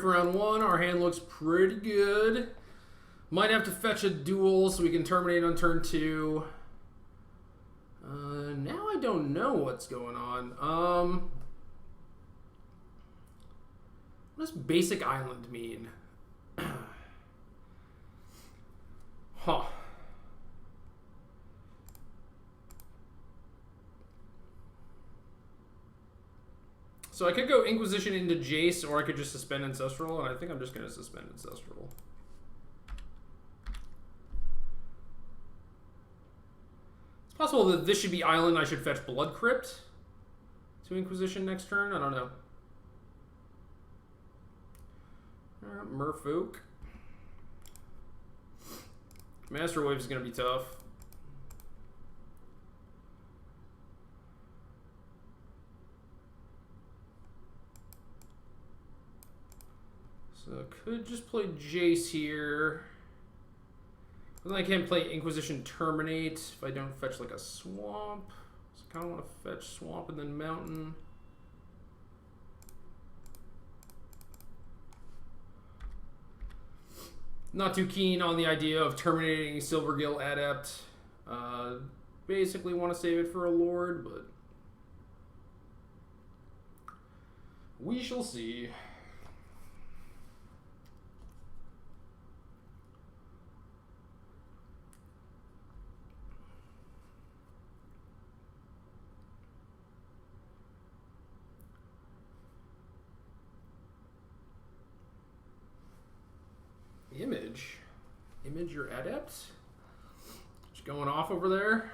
for round 1. Our hand looks pretty good. Might have to fetch a duel so we can terminate on turn 2. Now I don't know what's going on. What does basic island mean? Huh. So I could go Inquisition into Jace, or I could just suspend Ancestral, and I think I'm just going to suspend Ancestral. It's possible that this should be Island, I should fetch Blood Crypt to Inquisition next turn, I don't know. Alright, Merfolk. Master Wave is going to be tough. So could just play Jace here. But then I can't play Inquisition Terminate if I don't fetch like a Swamp. So I kind of want to fetch Swamp and then Mountain. Not too keen on the idea of terminating Silvergill Adept. Basically want to save it for a Lord, but we shall see. Image your adept. Just going off over there.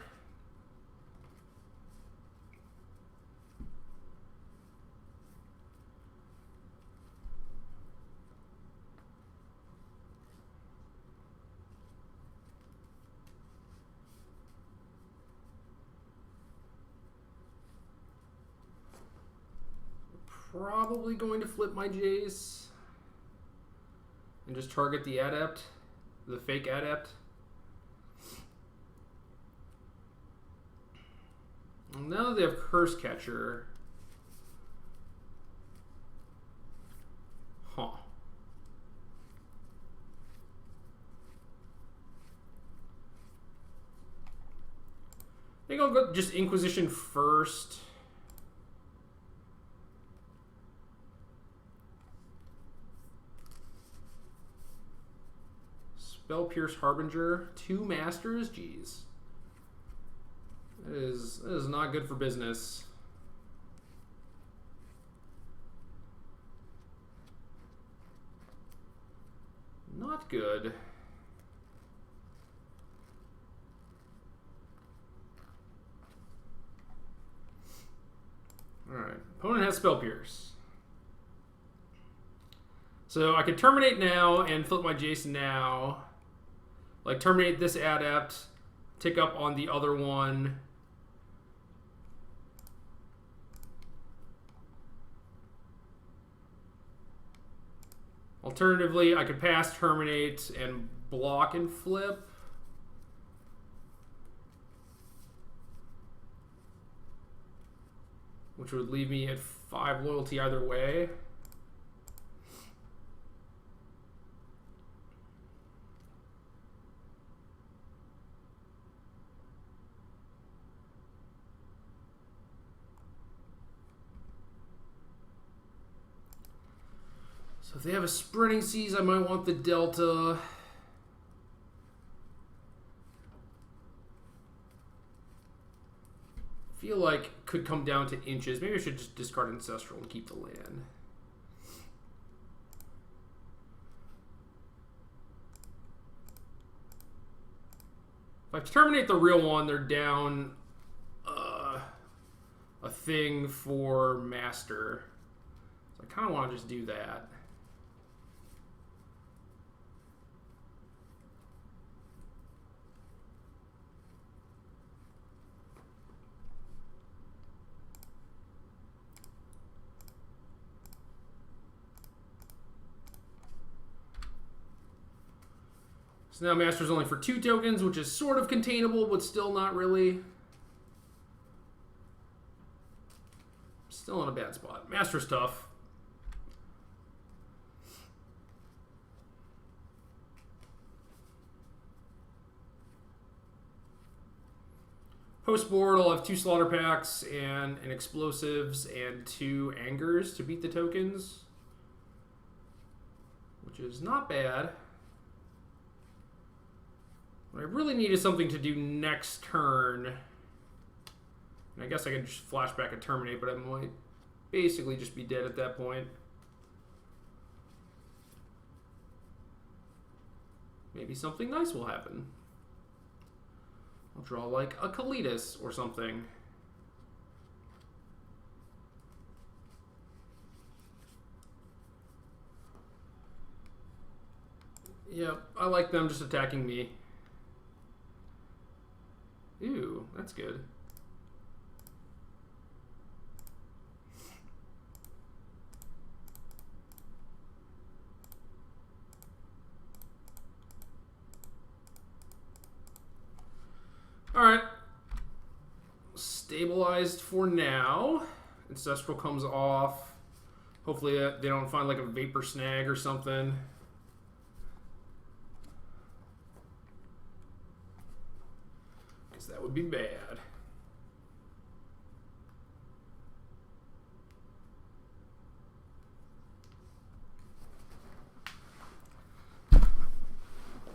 Probably going to flip my Jace and just target the adept. The fake adept. Well, now that they have Curse Catcher. Huh. I think I'll go just Inquisition first. Spell Pierce Harbinger, 2 Masters, jeez. That is not good for business. Not good. Alright, opponent has Spell Pierce. So I could terminate now and flip my Jace now. Like, terminate this adept, tick up on the other one. Alternatively, I could pass, terminate, and block and flip. Which would leave me at 5 loyalty either way. So if they have a Sprinting Seas, I might want the Delta. Feel like could come down to inches. Maybe I should just discard Ancestral and keep the land. If I terminate the real one, they're down a thing for Master. So I kind of want to just do that. So now Master's only for 2 tokens, which is sort of containable, but still not really. Still in a bad spot. Master's tough. Post board, I'll have 2 slaughter packs and an explosives and 2 angers to beat the tokens, which is not bad. What I really need is something to do next turn. And I guess I could just flashback and terminate, but I might basically just be dead at that point. Maybe something nice will happen. I'll draw like a Kalitas or something. Yep, I like them just attacking me. Ooh, that's good. Alright. Stabilized for now. Ancestral comes off. Hopefully they don't find like a Vapor Snag or something. Because that would be bad.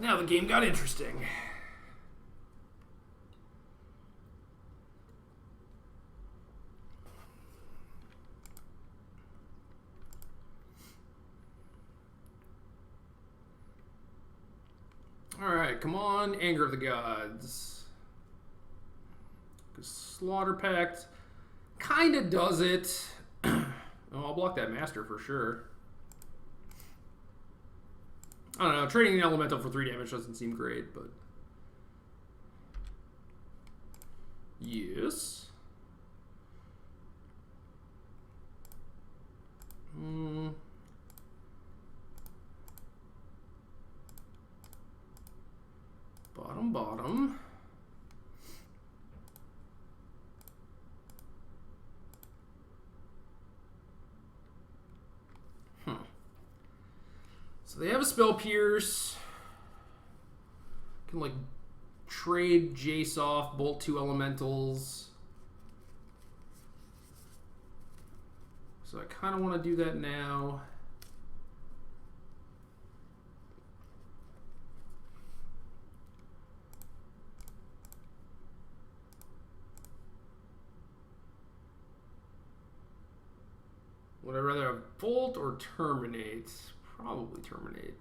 Now the game got interesting. Alright, come on, Anger of the Gods. Slaughter Pact kind of does it. Oh, I'll block that Master for sure. I don't know, trading an Elemental for 3 damage doesn't seem great, but... Yes. Bottom. So they have a Spell Pierce. Can like trade Jace off, bolt 2 elementals. So I kind of want to do that now. Would I rather have Bolt or Terminate? Probably Terminate.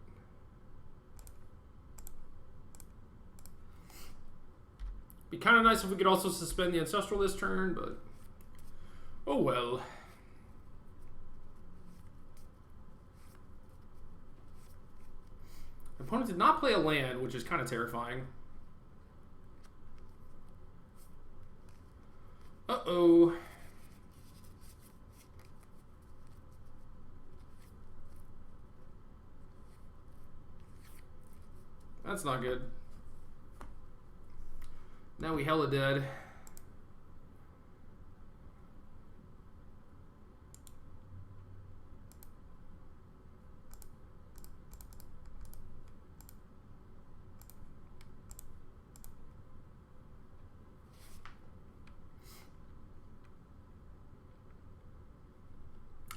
Be kind of nice if we could also suspend the Ancestral this turn, but oh well. Opponent did not play a land, which is kind of terrifying. Uh-oh. That's not good. Now we hella dead.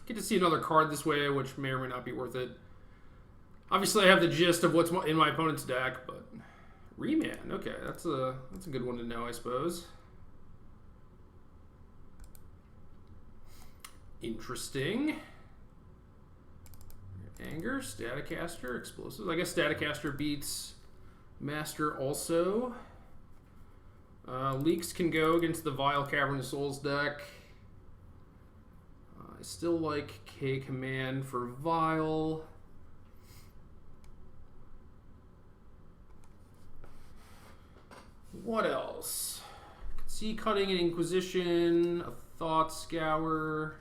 Get to see another card this way, which may or may not be worth it. Obviously, I have the gist of what's in my opponent's deck, but Remand, okay, that's a good one to know, I suppose. Interesting. Anger, Staticaster, Explosives. I guess Staticaster beats Master also. Leaks can go against the Vile Cavern of Souls deck. I still like K Command for Vile. What else? See, cutting an Inquisition, a Thought Scour.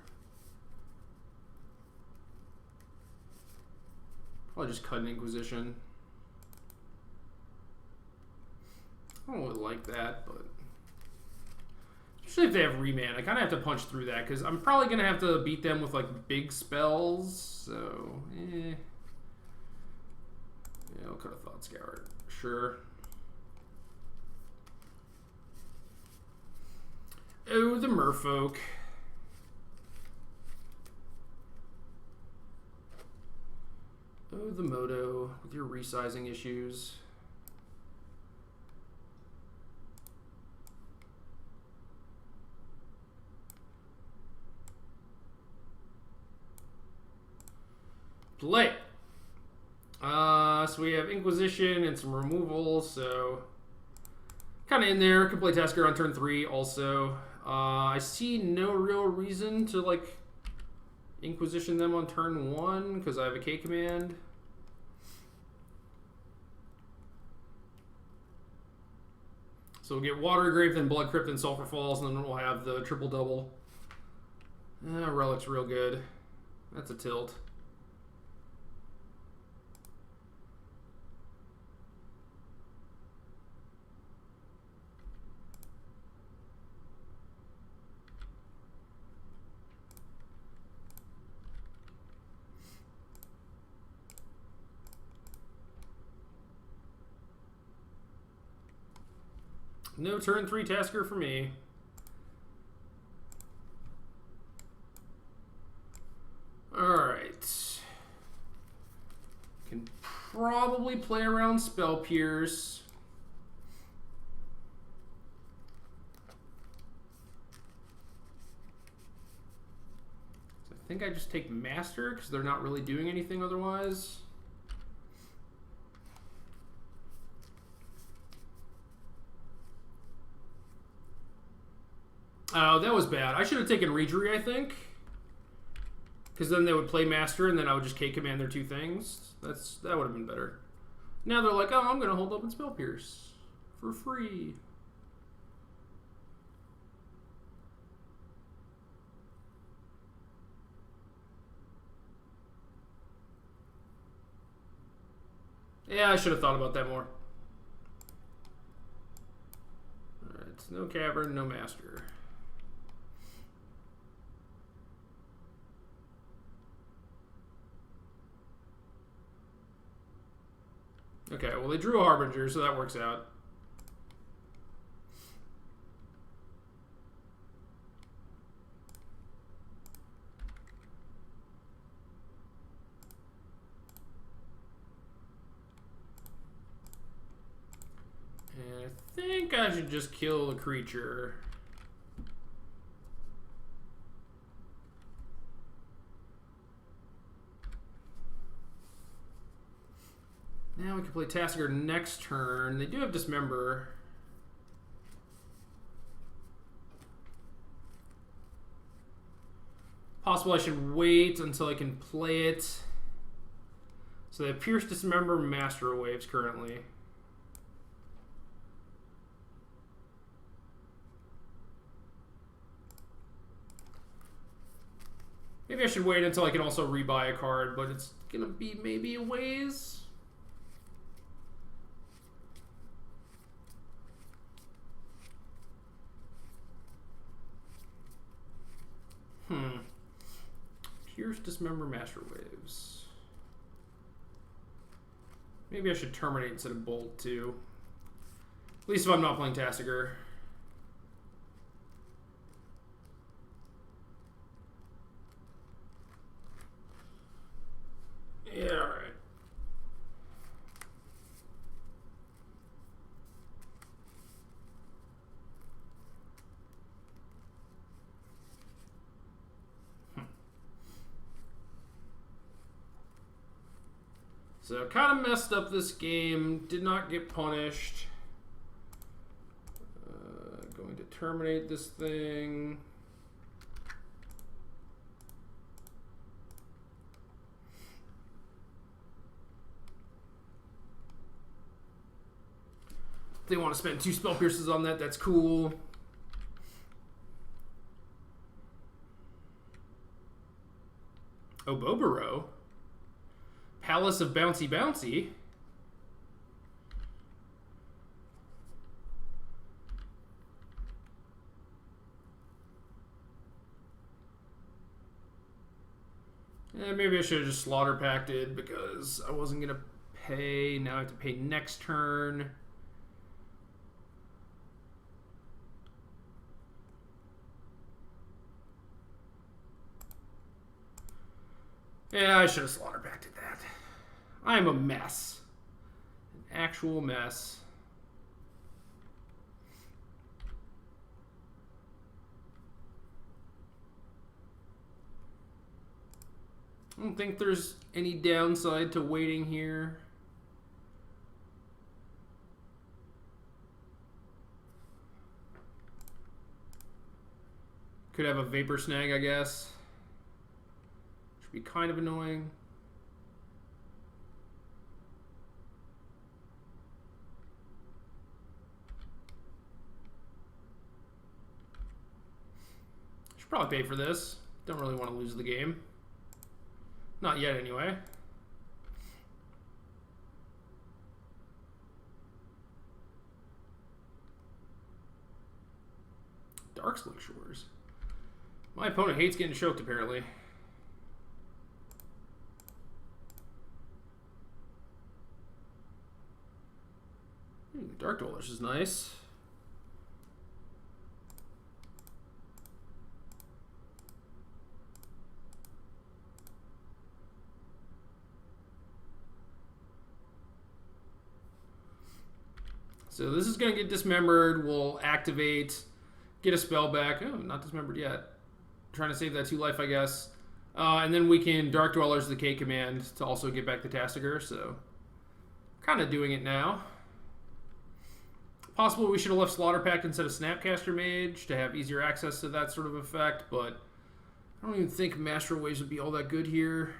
Probably just cut an Inquisition. I don't really like that, but especially if they have Remand, I kind of have to punch through that because I'm probably gonna have to beat them with like big spells. So, yeah, I'll cut a Thought Scour. Sure. Oh, the merfolk. Oh, the Moto with your resizing issues. Play. So we have Inquisition and some removals, so kind of in there. Can play Tasker on turn 3 also. I see no real reason to like Inquisition them on turn 1 because I have a K command. So we'll get Water Grave, then Blood Crypt, then Sulphur Falls, and then we'll have the triple double. Relic's real good. That's a tilt. No turn 3 Tasker for me. Alright. Can probably play around Spell Pierce. So I think I just take Master because they're not really doing anything otherwise. Oh, that was bad. I should have taken Regery, I think. Because then they would play Master, and then I would just K-command their 2 things. That would have been better. Now they're like, oh, I'm going to hold up and Spell Pierce for free. Yeah, I should have thought about that more. Alright, no Cavern, no Master. Okay, well, they drew a Harbinger, so that works out. And I think I should just kill the creature. Now we can play Tasker next turn. They do have Dismember. Possible I should wait until I can play it. So they have Pierce, Dismember, Master Waves currently. Maybe I should wait until I can also rebuy a card, but it's gonna be maybe a ways. Pierce, Dismember, Master Waves. Maybe I should Terminate instead of Bolt, too. At least if I'm not playing Tassiger. Yeah, alright. So kind of messed up this game. Did not get punished. Going to terminate this thing. If they want to spend 2 Spell Pierces on that, that's cool. Oh, Boboro. Palace of Bouncy Bouncy. Maybe I should have just Slaughter Pacted because I wasn't going to pay. Now I have to pay next turn. Yeah, I should have slaughter packed that. I am a mess. An actual mess. I don't think there's any downside to waiting here. Could have a vapor snag, I guess. Should be kind of annoying. Should probably pay for this. Don't really want to lose the game. Not yet, anyway. Darkslick Shores. My opponent hates getting choked, apparently. Dark Dwellers is nice. So this is going to get dismembered. We'll activate, get a spell back. Oh, not dismembered yet. Trying to save that 2 life, I guess. And then we can Dark Dwellers the K command to also get back the Tastiger. So kind of doing it now. Possible we should have left Slaughter Pact instead of Snapcaster Mage to have easier access to that sort of effect, but I don't even think Master Waves would be all that good here.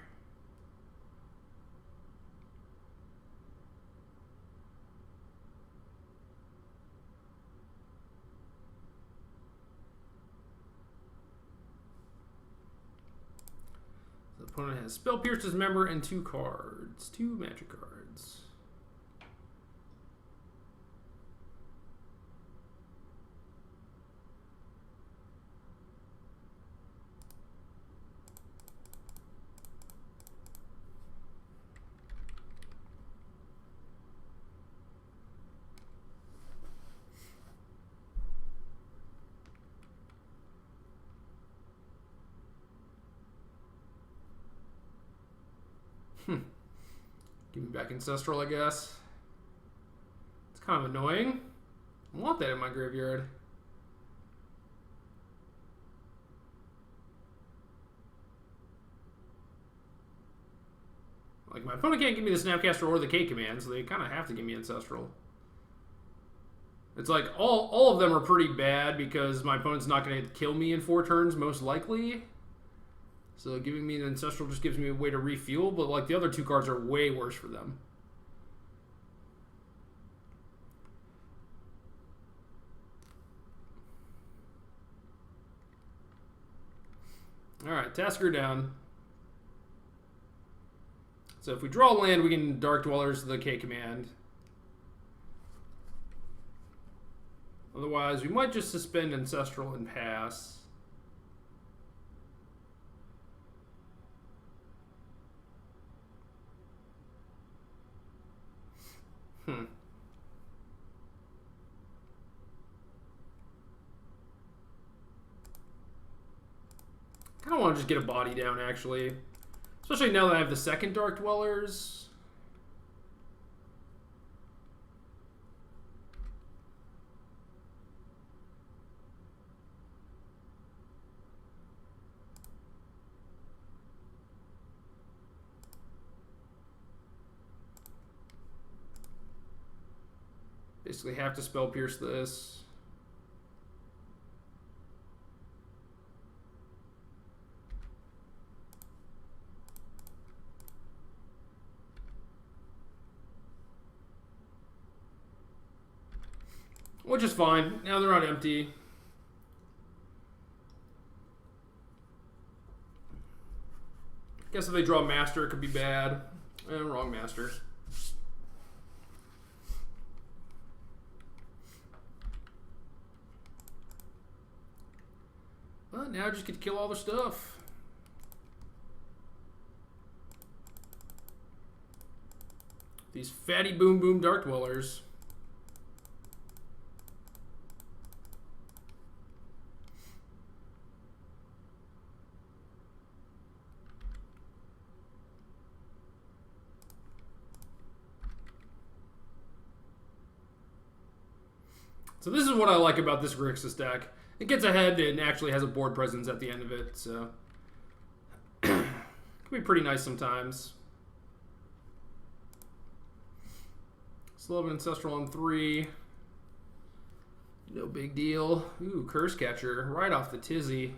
The opponent has Spell Pierce, Dismember, and 2 cards. 2 magic cards. Give me back Ancestral, I guess. It's kind of annoying. I want that in my graveyard. Like, my opponent can't give me the Snapcaster or the K command, so they kind of have to give me Ancestral. It's like, all of them are pretty bad because my opponent's not going to kill me in 4 turns, most likely. So giving me an Ancestral just gives me a way to refuel, but like the other 2 cards are way worse for them. Alright, Tasker down. So if we draw land, we can Dark Dwellers the K command. Otherwise, we might just suspend Ancestral and pass. I kind of want to just get a body down, actually. Especially now that I have the second Dark Dwellers. Basically have to Spell Pierce this. Which is fine. Now they're on empty. Guess if they draw Master, it could be bad. Wrong Master. But now I just get to kill all their stuff. These fatty boom boom Dark Dwellers. So this is what I like about this Grixis deck. It gets ahead and actually has a board presence at the end of it, so can be pretty nice sometimes. Sloven Ancestral on 3. No big deal. Ooh, Curse Catcher right off the tizzy.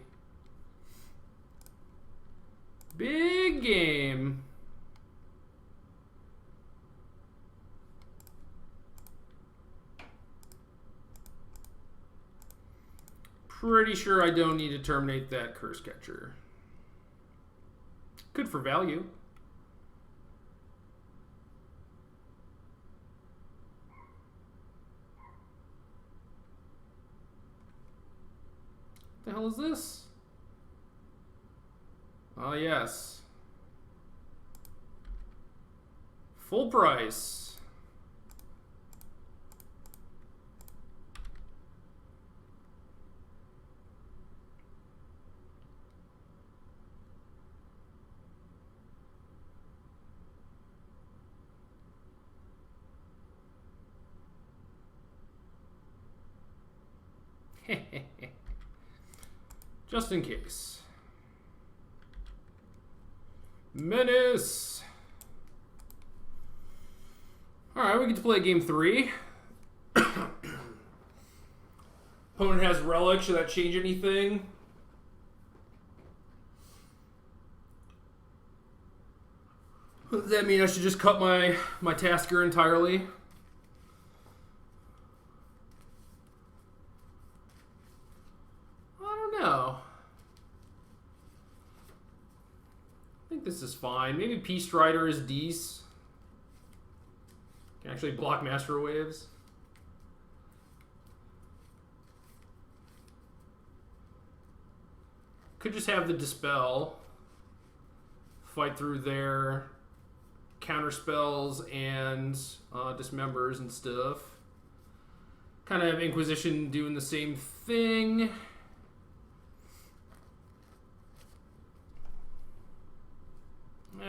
Big game. Pretty sure I don't need to terminate that Curse Catcher. Good for value. What the hell is this? Oh, yes. Full price. Just in case. Menace. Alright, we get to play game 3. Opponent has Relic. Should that change anything? Does that mean I should just cut my Tasker entirely? I think this is fine. Maybe Peace Strider is decent. Can actually block Master Waves. Could just have the Dispel. Fight through their counter spells and dismembers and stuff. Kind of have Inquisition doing the same thing.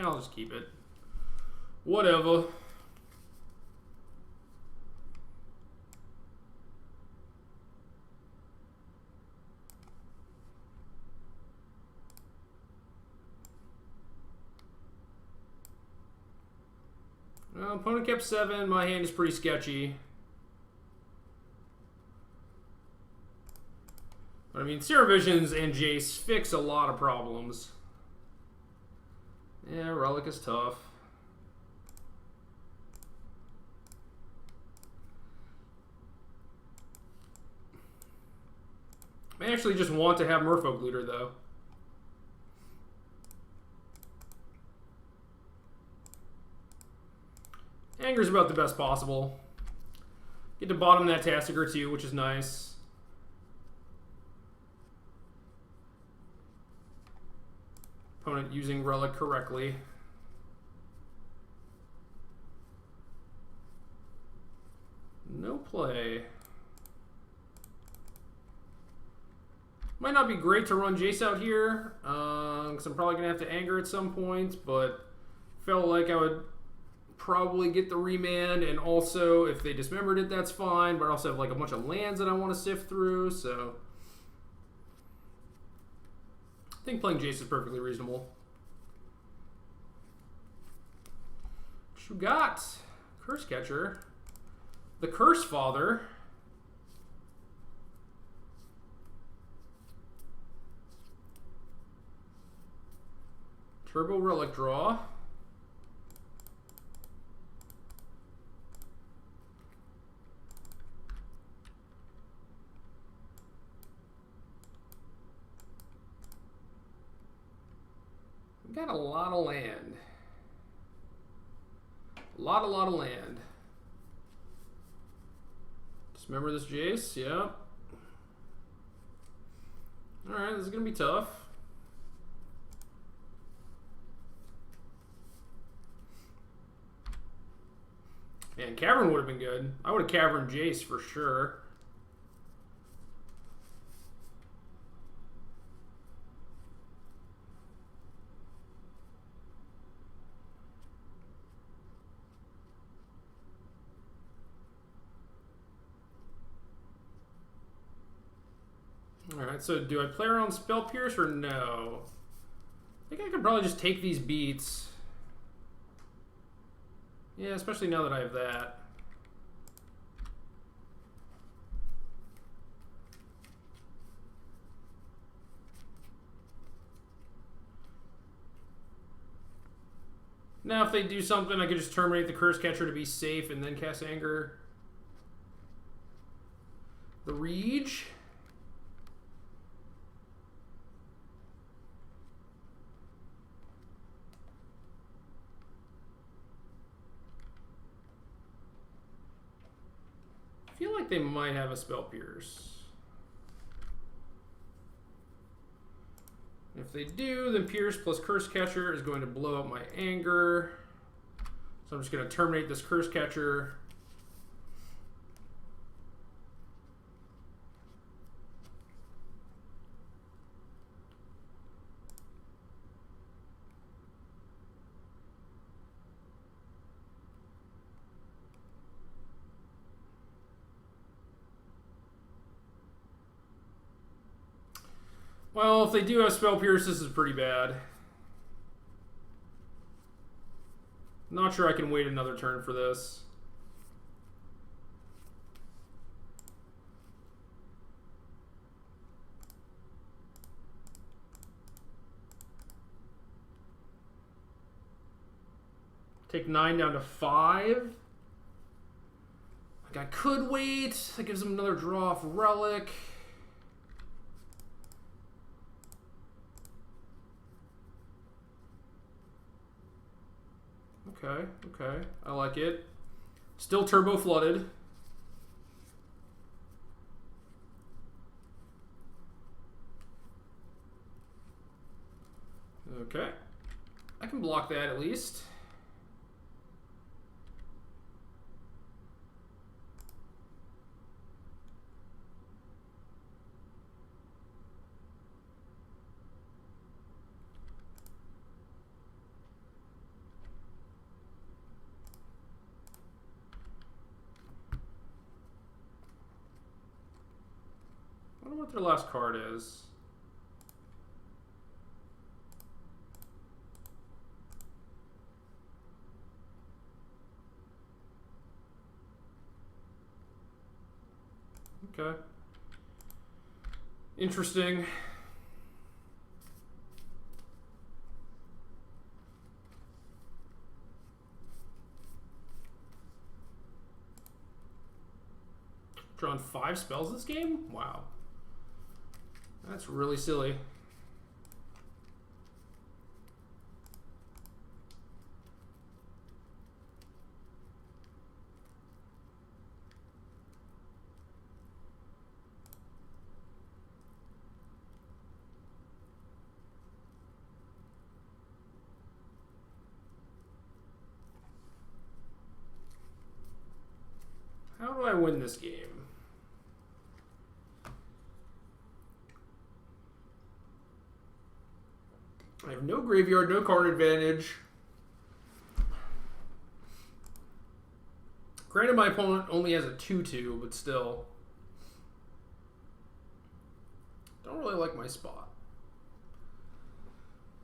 I'll just keep it. Whatever. Well, opponent kept 7. My hand is pretty sketchy. But I mean, Serum Visions and Jace fix a lot of problems. Yeah, Relic is tough. I actually just want to have Merfolk Looter, though. Anger's about the best possible. Get to bottom that Tassiger too, which is nice. Opponent using Relic correctly. No play. Might not be great to run Jace out here, because I'm probably going to have to Anger at some point, but felt like I would probably get the remand, and also if they dismembered it, that's fine, but I also have like a bunch of lands that I want to sift through, so I think playing Jace is perfectly reasonable. What you got? Curse Catcher. The Curse Father. Turbo Relic Draw. We got a lot of land. A lot of land. Just remember this Jace, yeah. Alright, this is going to be tough. Man, Cavern would have been good. I would have Caverned Jace for sure. Alright, so do I play around Spell Pierce or no? I think I could probably just take these beats. Yeah, especially now that I have that. Now if they do something, I could just terminate the Curse Catcher to be safe and then cast Anger. The Rege. I feel like they might have a Spell Pierce. If they do, then Pierce plus Curse Catcher is going to blow up my Anger. So I'm just going to terminate this Curse Catcher. Well, if they do have Spell Pierce, this is pretty bad. Not sure I can wait another turn for this. Take 9 down to 5. Like I could wait. That gives them another draw off Relic. Okay, okay. I like it. Still turbo flooded. Okay. I can block that at least. I wonder what their last card is. Okay. Interesting. Drawn 5 spells this game? Wow. That's really silly. How do I win this game? I have no graveyard, no card advantage. Granted, my opponent only has a 2/2, but still. Don't really like my spot.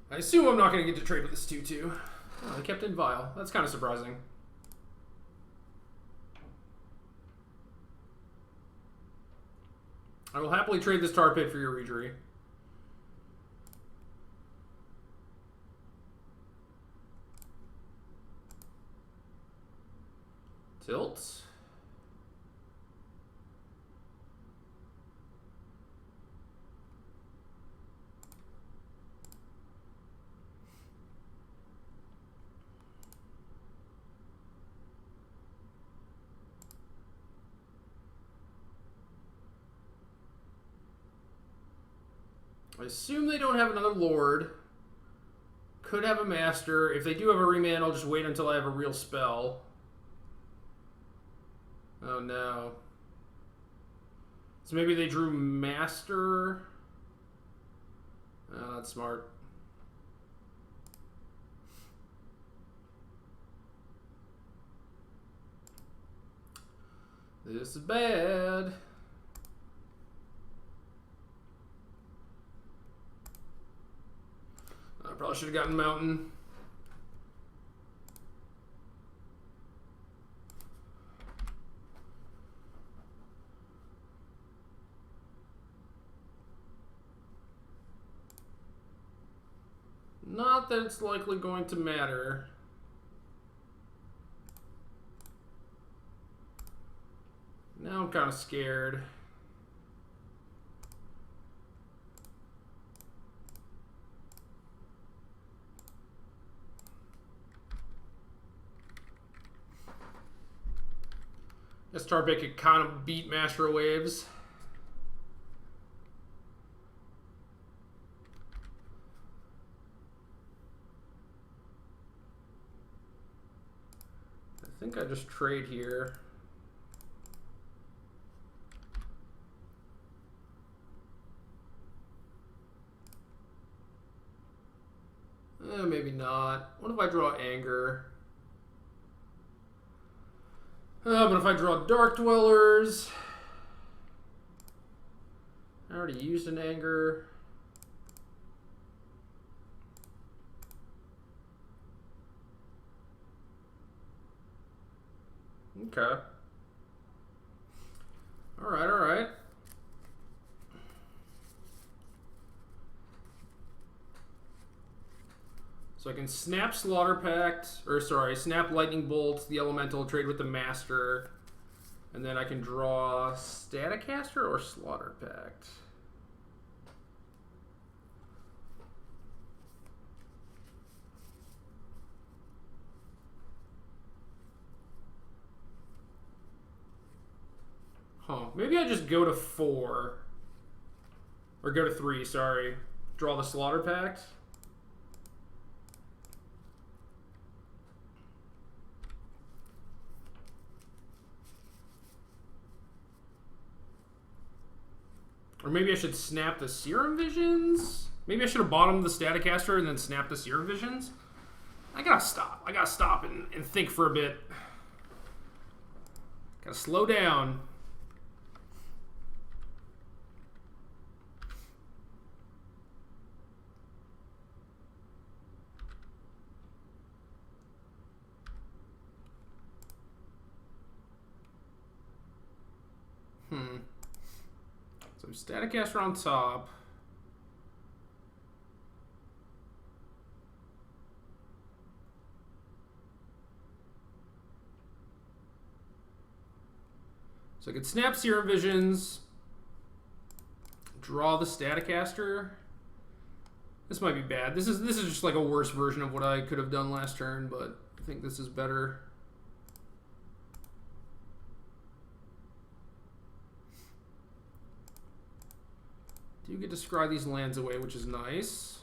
I assume I'm not going to get to trade with this 2/2. Oh, I kept in Vile. That's kind of surprising. I will happily trade this Tar Pit for your Regery. Tilt. I assume they don't have another Lord. Could have a Master. If they do have a Remand, I'll just wait until I have a real spell. Oh no. So maybe they drew Master. Oh, that's smart. This is bad. probably should have gotten Mountain. Not that it's likely going to matter. Now I'm kind of scared. Starbit could kind of beat Master Waves. I think I just trade here. Maybe not. What if I draw Anger? But if I draw Dark Dwellers, I already used an Anger. Okay. All right, all right. So I can snap Slaughter Pact, or sorry, snap Lightning Bolt, the Elemental, trade with the Master, and then I can draw Staticaster or Slaughter Pact. Huh, maybe I just go to 4, or go to 3, sorry. Draw the Slaughter Pact. Or maybe I should snap the Serum Visions? Maybe I should have bottomed the Staticaster and then snap the Serum Visions? I gotta stop. I gotta stop and think for a bit. Gotta slow down. So Staticaster on top. So I could snap Serum Visions, draw the Staticaster. This might be bad. This is just like a worse version of what I could have done last turn, but I think this is better. Do get to scry these lands away, which is nice.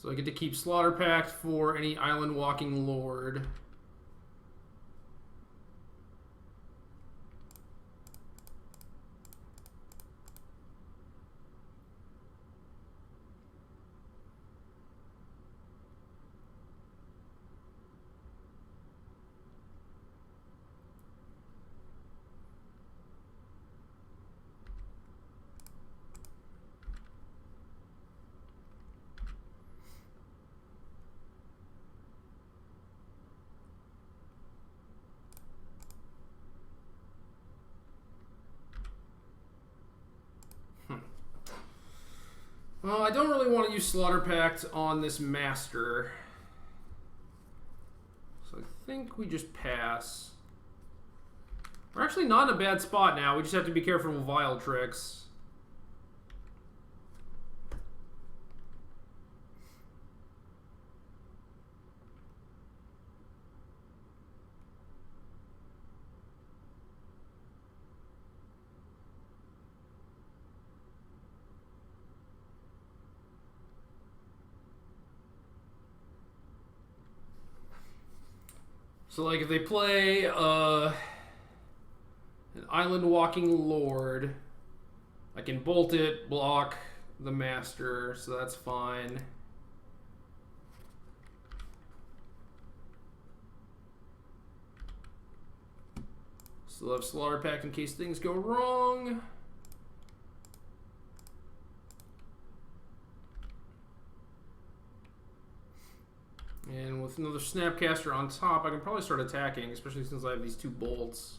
So I get to keep Slaughter Pact for any Island Walking Lord. Well, I don't really want to use Slaughter Pact on this Master. So I think we just pass. We're actually not in a bad spot now. We just have to be careful with Vile Tricks. So like if they play an Island Walking Lord, I can bolt it, block the Master, so that's fine. Still have Slaughter Pact in case things go wrong. And with another Snapcaster on top, I can probably start attacking, especially since I have these 2 bolts.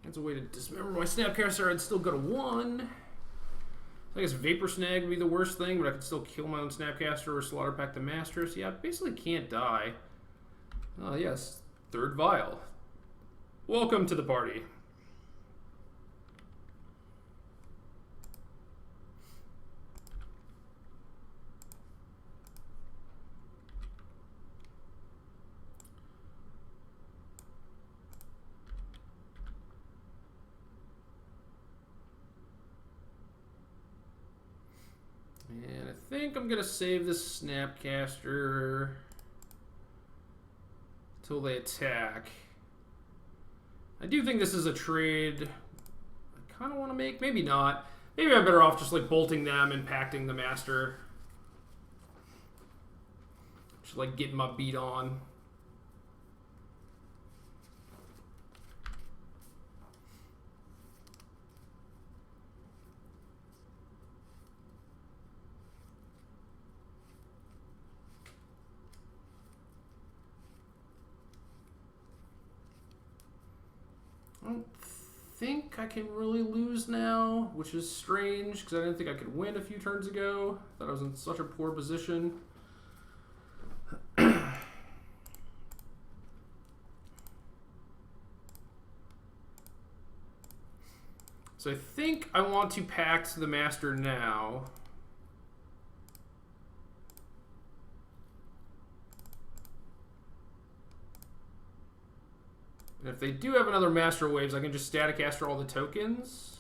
That's a way to dismember my Snapcaster. I'd still go to 1. I guess Vapor Snag would be the worst thing, but I could still kill my own Snapcaster or Slaughter Pact the Master. So yeah, I basically can't die. Yes, 3rd Vial. Welcome to the party. And I think I'm going to save this Snapcaster until they attack. I do think this is a trade I kind of want to make. Maybe not. Maybe I'm better off just like bolting them and pacting the Master. Just like getting my beat on. I don't think I can really lose now, which is strange because I didn't think I could win a few turns ago. Thought I was in such a poor position. So I think I want to pact the Master now. And if they do have another Master Waves, I can just Static Caster all the tokens.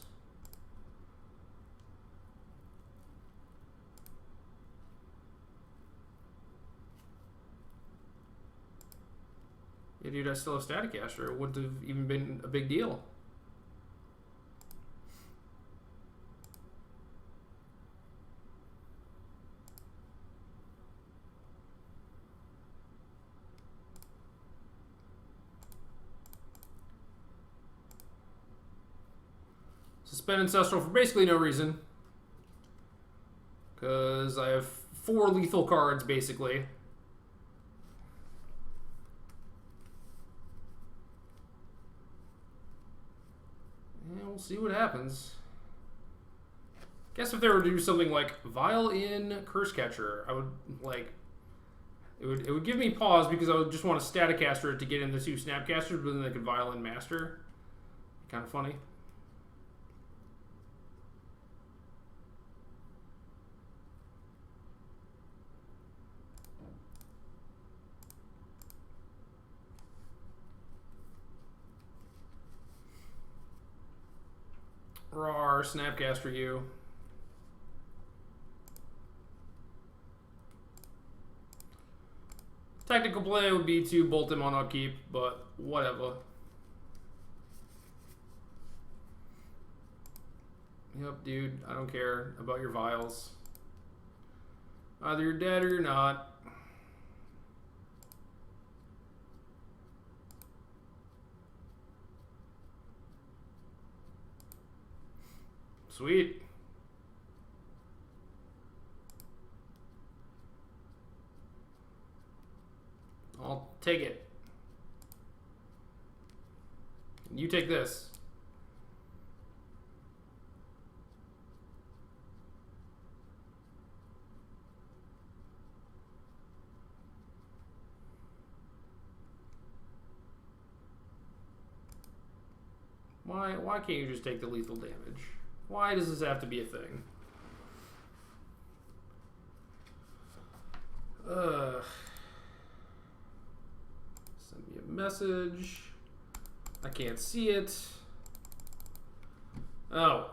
Yeah, dude, I still have Static Caster. It wouldn't have even been a big deal. Suspend Ancestral for basically no reason. Because I have 4 lethal cards, basically. And we'll see what happens. Guess if they were to do something like Vial in Curse Catcher, I would, like... It would give me pause because I would just want to Static Caster it to get in the 2 Snapcasters, but then they could Vial in Master. Kind of funny. Rawr, Snapcaster you. Tactical play would be to bolt him on upkeep, but whatever. Yep, dude, I don't care about your vials. Either you're dead or you're not. Sweet. I'll take it. You take this. Why can't you just take the lethal damage? Why does this have to be a thing? Ugh. Send me a message. I can't see it. Oh.